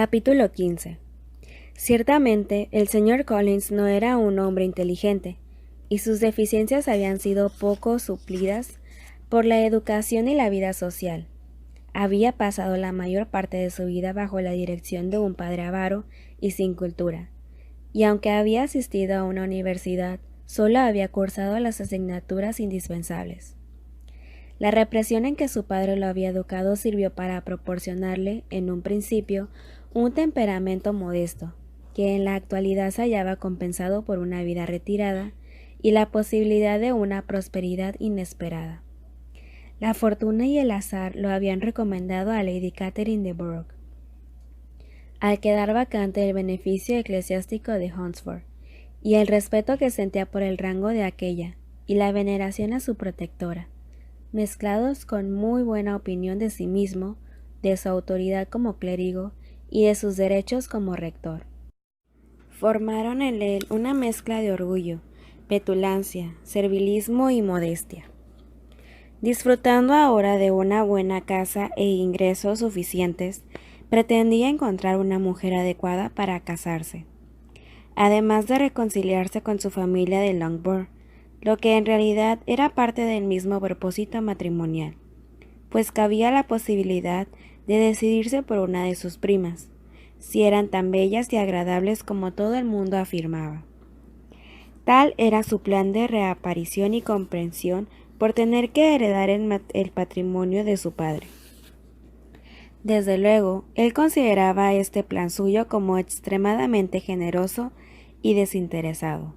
Capítulo 15. Ciertamente, el señor Collins no era un hombre inteligente, y sus deficiencias habían sido poco suplidas por la educación y la vida social. Había pasado la mayor parte de su vida bajo la dirección de un padre avaro y sin cultura, y aunque había asistido a una universidad, solo había cursado las asignaturas indispensables. La represión en que su padre lo había educado sirvió para proporcionarle, en un principio, un temperamento modesto, que en la actualidad se hallaba compensado por una vida retirada y la posibilidad de una prosperidad inesperada. La fortuna y el azar lo habían recomendado a Lady Catherine de Bourgh, al quedar vacante el beneficio eclesiástico de Hunsford, y el respeto que sentía por el rango de aquella, y la veneración a su protectora, mezclados con muy buena opinión de sí mismo, de su autoridad como clérigo y de sus derechos como rector. Formaron en él una mezcla de orgullo, petulancia, servilismo y modestia. Disfrutando ahora de una buena casa e ingresos suficientes, pretendía encontrar una mujer adecuada para casarse, además de reconciliarse con su familia de Longbourn, lo que en realidad era parte del mismo propósito matrimonial, pues cabía la posibilidad de decidirse por una de sus primas, si eran tan bellas y agradables como todo el mundo afirmaba. Tal era su plan de reaparición y comprensión por tener que heredar el patrimonio de su padre. Desde luego, él consideraba este plan suyo como extremadamente generoso y desinteresado.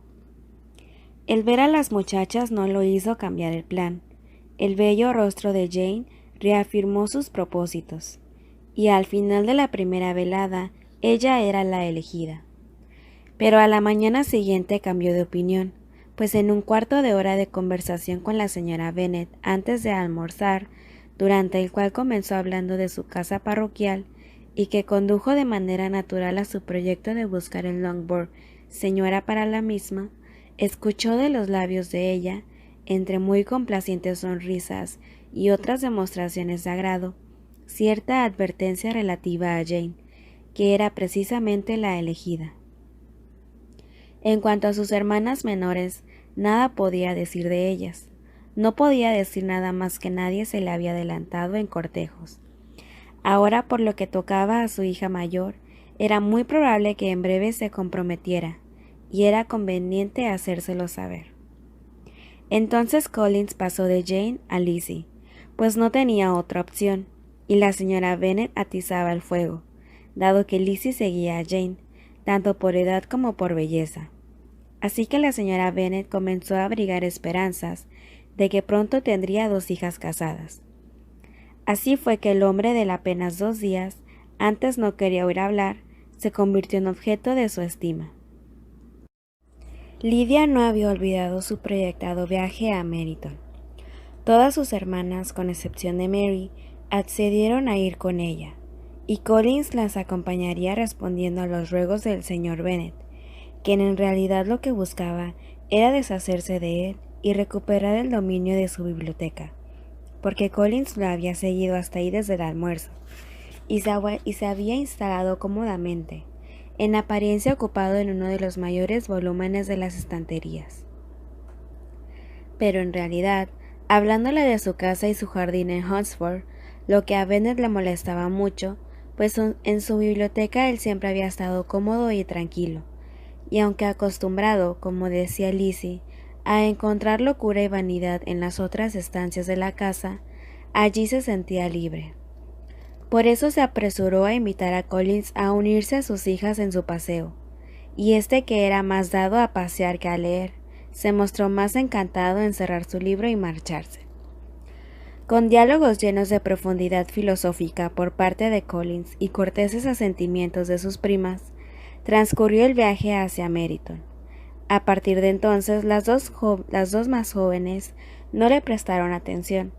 El ver a las muchachas no lo hizo cambiar el plan. El bello rostro de Jane reafirmó sus propósitos, y al final de la primera velada, ella era la elegida. Pero a la mañana siguiente cambió de opinión, pues en un cuarto de hora de conversación con la señora Bennet antes de almorzar, durante el cual comenzó hablando de su casa parroquial y que condujo de manera natural a su proyecto de buscar en Longbourn señora para la misma, escuchó de los labios de ella, entre muy complacientes sonrisas y otras demostraciones de agrado, cierta advertencia relativa a Jane, que era precisamente la elegida. En cuanto a sus hermanas menores, nada podía decir de ellas. No podía decir nada más que nadie se le había adelantado en cortejos. Ahora, por lo que tocaba a su hija mayor, era muy probable que en breve se comprometiera, y era conveniente hacérselo saber. Entonces Collins pasó de Jane a Lizzie, pues no tenía otra opción, y la señora Bennet atizaba el fuego, dado que Lizzie seguía a Jane, tanto por edad como por belleza. Así que la señora Bennet comenzó a abrigar esperanzas de que pronto tendría 2 hijas casadas. Así fue que el hombre de apenas 2 días, antes no quería oír hablar, se convirtió en objeto de su estima. Lidia no había olvidado su proyectado viaje a Meryton. Todas sus hermanas, con excepción de Mary, accedieron a ir con ella, y Collins las acompañaría respondiendo a los ruegos del señor Bennet, quien en realidad lo que buscaba era deshacerse de él y recuperar el dominio de su biblioteca, porque Collins lo había seguido hasta ahí desde el almuerzo, y se había instalado cómodamente, en apariencia ocupado en uno de los mayores volúmenes de las estanterías. Pero en realidad, hablándole de su casa y su jardín en Hunsford, lo que a Bennet le molestaba mucho, pues en su biblioteca él siempre había estado cómodo y tranquilo, y aunque acostumbrado, como decía Lizzie, a encontrar locura y vanidad en las otras estancias de la casa, allí se sentía libre. Por eso se apresuró a invitar a Collins a unirse a sus hijas en su paseo, y este, que era más dado a pasear que a leer, se mostró más encantado en cerrar su libro y marcharse. Con diálogos llenos de profundidad filosófica por parte de Collins y corteses asentimientos de sus primas, transcurrió el viaje hacia Meryton. A partir de entonces, las dos más jóvenes no le prestaron atención.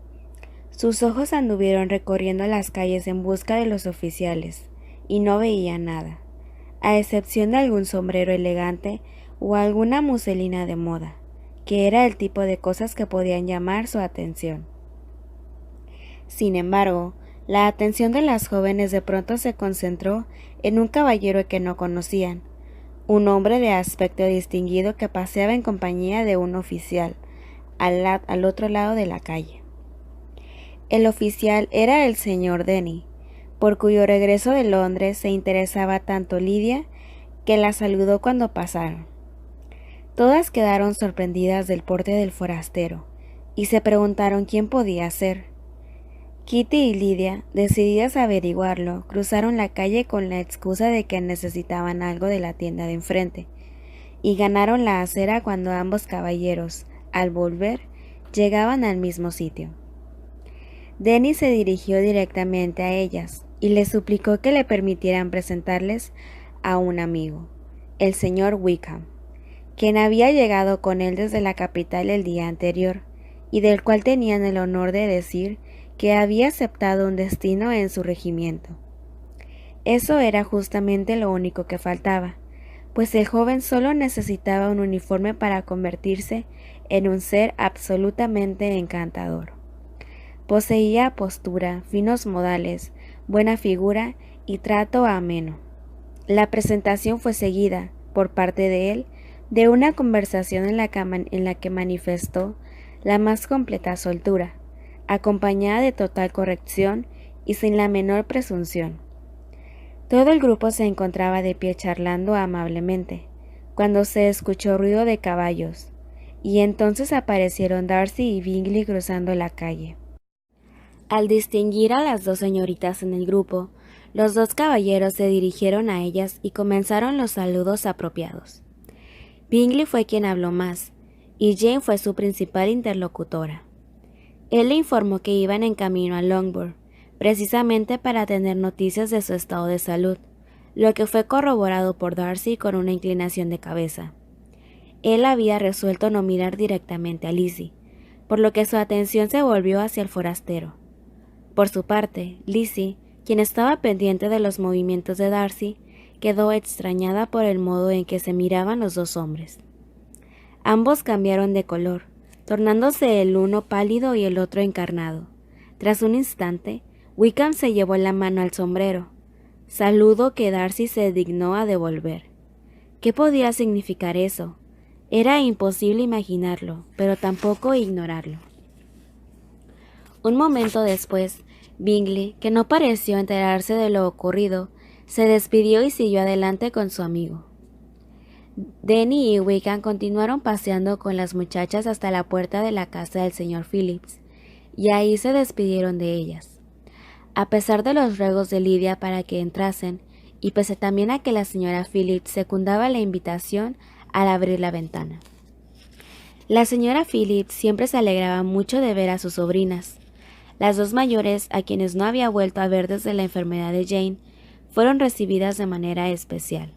Sus ojos anduvieron recorriendo las calles en busca de los oficiales, y no veían nada, a excepción de algún sombrero elegante o alguna muselina de moda, que era el tipo de cosas que podían llamar su atención. Sin embargo, La atención de las jóvenes de pronto se concentró en un caballero que no conocían, un hombre de aspecto distinguido que paseaba en compañía de un oficial al otro lado de la calle. El oficial era el señor Denny, por cuyo regreso de Londres se interesaba tanto Lidia que la saludó cuando pasaron. Todas quedaron sorprendidas del porte del forastero y se preguntaron quién podía ser. Kitty y Lidia, decididas a averiguarlo, cruzaron la calle con la excusa de que necesitaban algo de la tienda de enfrente, y ganaron la acera cuando ambos caballeros, al volver, llegaban al mismo sitio. Denny se dirigió directamente a ellas y les suplicó que le permitieran presentarles a un amigo, el señor Wickham, quien había llegado con él desde la capital el día anterior, y del cual tenían el honor de decir que había aceptado un destino en su regimiento. Eso era justamente lo único que faltaba, pues el joven solo necesitaba un uniforme para convertirse en un ser absolutamente encantador. Poseía postura, finos modales, buena figura y trato ameno. La presentación fue seguida, por parte de él, de una conversación en la que manifestó la más completa soltura, acompañada de total corrección y sin la menor presunción. Todo el grupo se encontraba de pie charlando amablemente, cuando se escuchó ruido de caballos, y entonces aparecieron Darcy y Bingley cruzando la calle. Al distinguir a las dos señoritas en el grupo, los dos caballeros se dirigieron a ellas y comenzaron los saludos apropiados. Bingley fue quien habló más, y Jane fue su principal interlocutora. Él le informó que iban en camino a Longbourn, precisamente para tener noticias de su estado de salud, lo que fue corroborado por Darcy con una inclinación de cabeza. Él había resuelto no mirar directamente a Lizzie, por lo que su atención se volvió hacia el forastero. Por su parte, Lizzie, quien estaba pendiente de los movimientos de Darcy, quedó extrañada por el modo en que se miraban los dos hombres. Ambos cambiaron de color, tornándose el uno pálido y el otro encarnado. Tras un instante, Wickham se llevó la mano al sombrero, saludo que Darcy se dignó a devolver. ¿Qué podía significar eso? Era imposible imaginarlo, pero tampoco ignorarlo. Un momento después, Bingley, que no pareció enterarse de lo ocurrido, se despidió y siguió adelante con su amigo. Denny y Wickham continuaron paseando con las muchachas hasta la puerta de la casa del señor Phillips, y ahí se despidieron de ellas. A pesar de los ruegos de Lidia para que entrasen, y pese también a que la señora Phillips secundaba la invitación al abrir la ventana. La señora Phillips siempre se alegraba mucho de ver a sus sobrinas. Las dos mayores, a quienes no había vuelto a ver desde la enfermedad de Jane, fueron recibidas de manera especial.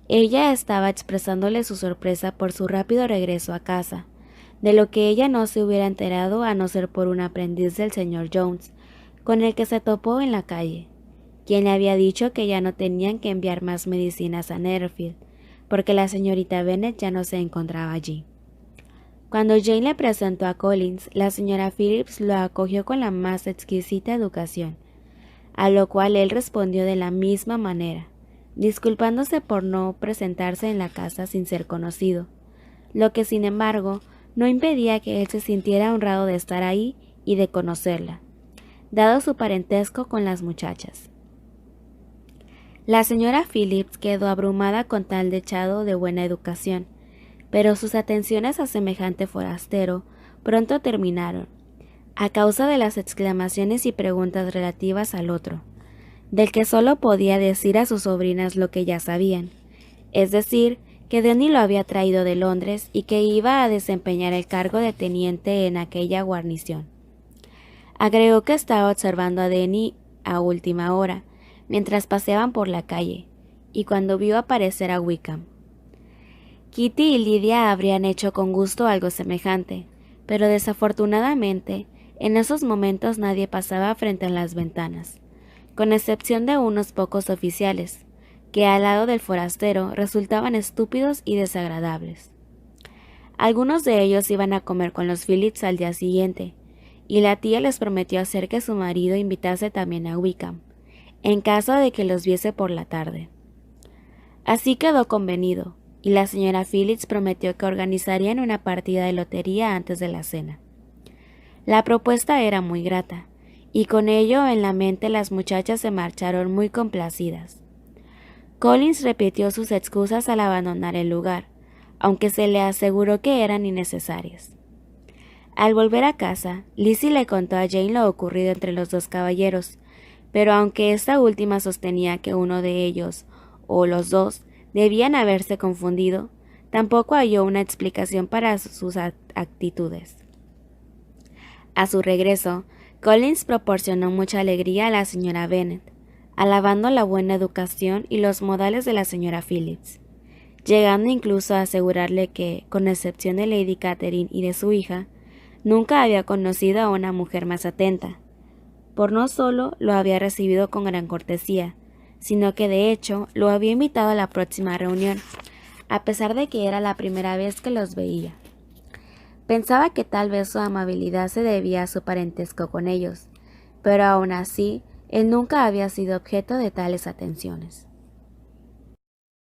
Ella estaba expresándole su sorpresa por su rápido regreso a casa, de lo que ella no se hubiera enterado a no ser por un aprendiz del señor Jones, con el que se topó en la calle, quien le había dicho que ya no tenían que enviar más medicinas a Netherfield, porque la señorita Bennet ya no se encontraba allí. Cuando Jane le presentó a Collins, la señora Phillips lo acogió con la más exquisita educación, a lo cual él respondió de la misma manera, disculpándose por no presentarse en la casa sin ser conocido, lo que sin embargo no impedía que él se sintiera honrado de estar ahí y de conocerla, dado su parentesco con las muchachas. La señora Phillips quedó abrumada con tal dechado de buena educación, pero sus atenciones a semejante forastero pronto terminaron, a causa de las exclamaciones y preguntas relativas al otro, del que solo podía decir a sus sobrinas lo que ya sabían, es decir, que Denny lo había traído de Londres y que iba a desempeñar el cargo de teniente en aquella guarnición. Agregó que estaba observando a Denny a última hora, mientras paseaban por la calle, y cuando vio aparecer a Wickham. Kitty y Lidia habrían hecho con gusto algo semejante, pero desafortunadamente, en esos momentos nadie pasaba frente a las ventanas, con excepción de unos pocos oficiales, que al lado del forastero resultaban estúpidos y desagradables. Algunos de ellos iban a comer con los Phillips al día siguiente, y la tía les prometió hacer que su marido invitase también a Wickham, en caso de que los viese por la tarde. Así quedó convenido, y la señora Phillips prometió que organizarían una partida de lotería antes de la cena. La propuesta era muy grata, y con ello en la mente las muchachas se marcharon muy complacidas. Collins repitió sus excusas al abandonar el lugar, aunque se le aseguró que eran innecesarias. Al volver a casa, Lizzie le contó a Jane lo ocurrido entre los dos caballeros, pero aunque esta última sostenía que uno de ellos, o los dos, debían haberse confundido, tampoco halló una explicación para sus actitudes. A su regreso, Collins proporcionó mucha alegría a la señora Bennet, alabando la buena educación y los modales de la señora Phillips, llegando incluso a asegurarle que, con excepción de Lady Catherine y de su hija, nunca había conocido a una mujer más atenta. Por no solo lo había recibido con gran cortesía, sino que de hecho lo había invitado a la próxima reunión, a pesar de que era la primera vez que los veía. Pensaba que tal vez su amabilidad se debía a su parentesco con ellos, pero aún así, él nunca había sido objeto de tales atenciones.